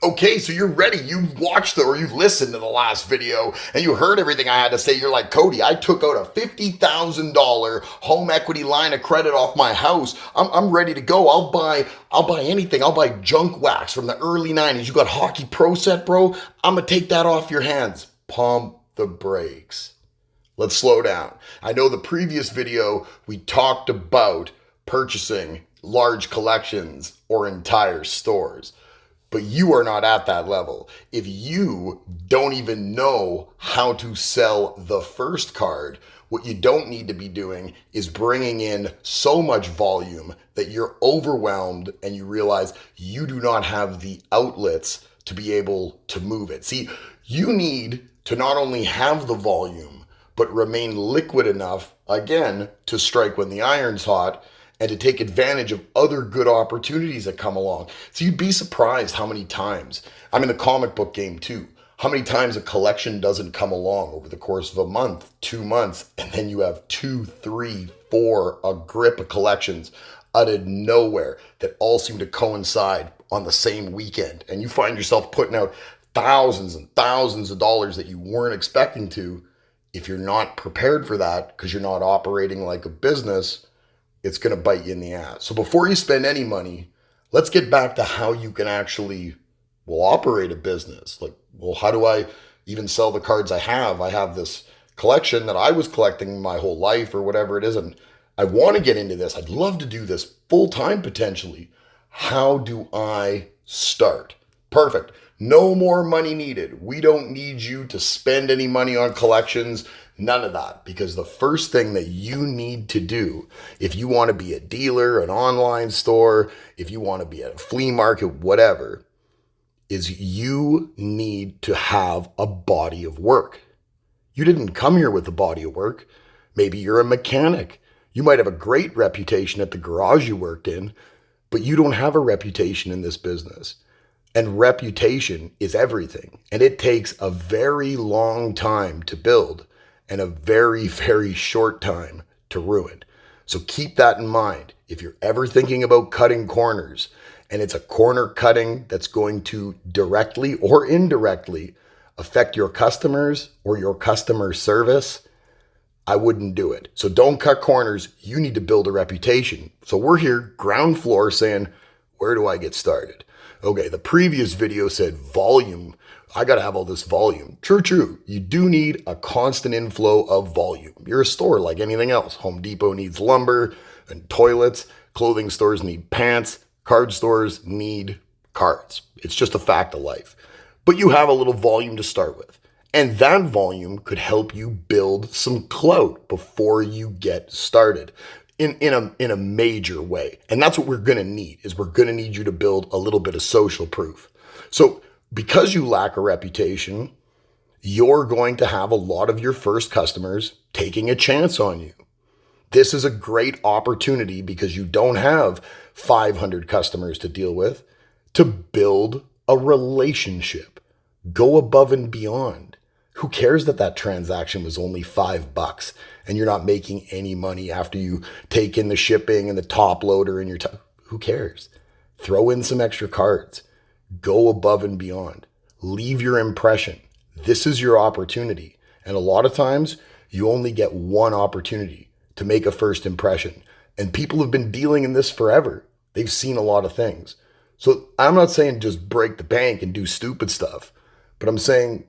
Okay, so you're ready. You watched or you listened to the last video and you heard everything I had to say. You're like, Cody, I took out a $50,000 home equity line of credit off my house. I'm ready to go. I'll buy anything. I'll buy junk wax from the early 90s. You got Hockey Pro Set, bro? I'm gonna take that off your hands. Pump the brakes. Let's slow down. I know the previous video we talked about purchasing large collections or entire stores. But you are not at that level. If you don't even know how to sell the first card, what you don't need to be doing is bringing in so much volume that you're overwhelmed and you realize you do not have the outlets to be able to move it. See, you need to not only have the volume, but remain liquid enough, again, to strike when the iron's hot and to take advantage of other good opportunities that come along. So you'd be surprised how many times, I'm in the comic book game too, how many times a collection doesn't come along over the course of a month, 2 months, and then you have 2, 3, 4, a grip of collections out of nowhere that all seem to coincide on the same weekend. And you find yourself putting out thousands and thousands of dollars that you weren't expecting to. If you're not prepared for that because you're not operating like a business, it's going to bite you in the ass. So before you spend any money, let's get back to how you can actually, operate a business. Like, how do I even sell the cards I have? I have this collection that I was collecting my whole life or whatever it is, and I want to get into this. I'd love to do this full time potentially. How do I start? Perfect. No more money needed. We don't need you to spend any money on collections. None of that. Because the first thing that you need to do, if you want to be a dealer, an online store, if you want to be at a flea market, whatever, is you need to have a body of work. You didn't come here with a body of work. Maybe you're a mechanic. You might have a great reputation at the garage you worked in, but you don't have a reputation in this business. And reputation is everything. And it takes a very long time to build and a very, very short time to ruin. So keep that in mind. If you're ever thinking about cutting corners and it's a corner cutting that's going to directly or indirectly affect your customers or your customer service, I wouldn't do it. So don't cut corners. You need to build a reputation. So we're here, ground floor, saying, where do I get started? Okay, the previous video said volume. I got to have all this volume. True. You do need a constant inflow of volume. You're a store like anything else. Home Depot needs lumber and toilets. Clothing stores need pants. Card stores need cards. It's just a fact of life. But you have a little volume to start with. And that volume could help you build some clout before you get started. In a major way. And that's what we're going to need, is we're going to need you to build a little bit of social proof. So because you lack a reputation, you're going to have a lot of your first customers taking a chance on you. This is a great opportunity because you don't have 500 customers to deal with to build a relationship. Go above and beyond. Who cares that transaction was only $5 and you're not making any money after you take in the shipping and the top loader and who cares? Throw in some extra cards. Go above and beyond. Leave your impression. This is your opportunity. And a lot of times you only get one opportunity to make a first impression. And people have been dealing in this forever. They've seen a lot of things. So I'm not saying just break the bank and do stupid stuff, but I'm saying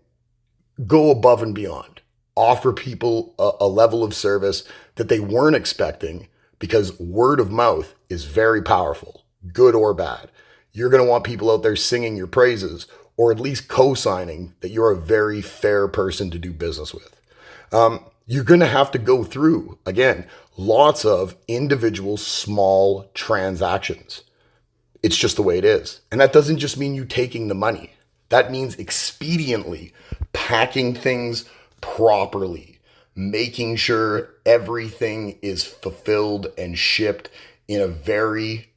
go above and beyond. Offer people a level of service that they weren't expecting, because word of mouth is very powerful, good or bad. You're going to want people out there singing your praises, or at least co-signing that you're a very fair person to do business with. You're going to have to go through, again, lots of individual small transactions. It's just the way it is. And that doesn't just mean you taking the money. That means expediently packing things properly, making sure everything is fulfilled and shipped in a very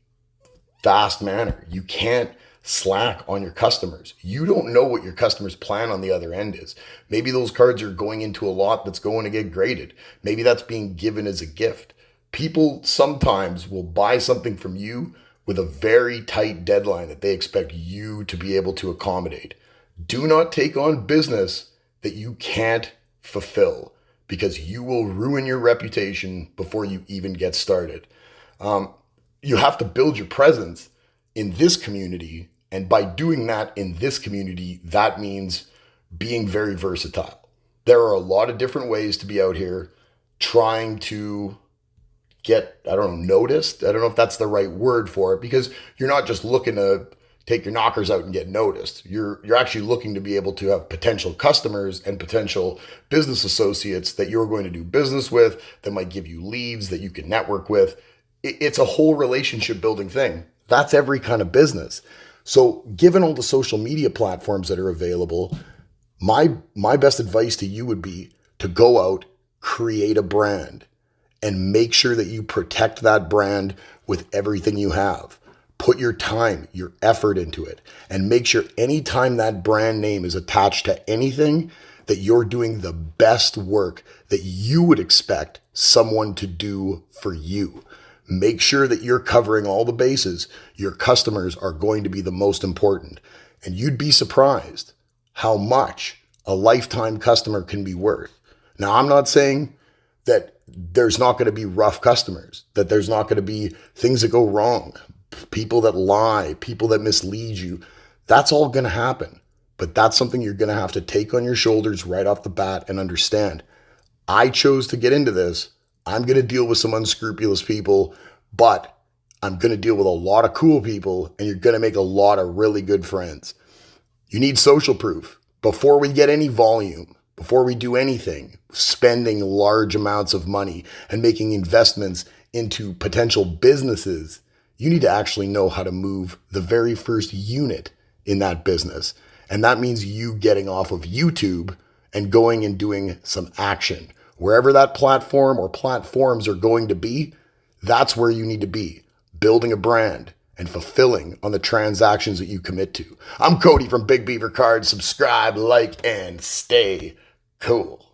fast manner. You can't slack on your customers. You don't know what your customer's plan on the other end is. Maybe those cards are going into a lot that's going to get graded. Maybe that's being given as a gift. People sometimes will buy something from you with a very tight deadline that they expect you to be able to accommodate. Do not take on business that you can't fulfill, because you will ruin your reputation before you even get started. You have to build your presence in this community. And by doing that in this community, that means being very versatile. There are a lot of different ways to be out here trying to get, I don't know, noticed. I don't know if that's the right word for it, because you're not just looking to take your knockers out and get noticed. You're actually looking to be able to have potential customers and potential business associates that you're going to do business with, that might give you leads that you can network with. It's a whole relationship building thing. That's every kind of business. So given all the social media platforms that are available, my best advice to you would be to go out, create a brand, and make sure that you protect that brand with everything you have. Put your time, your effort into it, and make sure anytime that brand name is attached to anything, that you're doing the best work that you would expect someone to do for you. Make sure that you're covering all the bases. Your customers are going to be the most important. And you'd be surprised how much a lifetime customer can be worth. Now, I'm not saying that there's not going to be rough customers, that there's not going to be things that go wrong, people that lie, people that mislead you. That's all going to happen. But that's something you're going to have to take on your shoulders right off the bat and understand. I chose to get into this. I'm going to deal with some unscrupulous people, but I'm going to deal with a lot of cool people, and you're going to make a lot of really good friends. You need social proof. Before we get any volume, before we do anything, spending large amounts of money and making investments into potential businesses, you need to actually know how to move the very first unit in that business. And that means you getting off of YouTube and going and doing some action. Wherever that platform or platforms are going to be, that's where you need to be, building a brand and fulfilling on the transactions that you commit to. I'm Cody from Big Beaver Cards. Subscribe, like, and stay cool.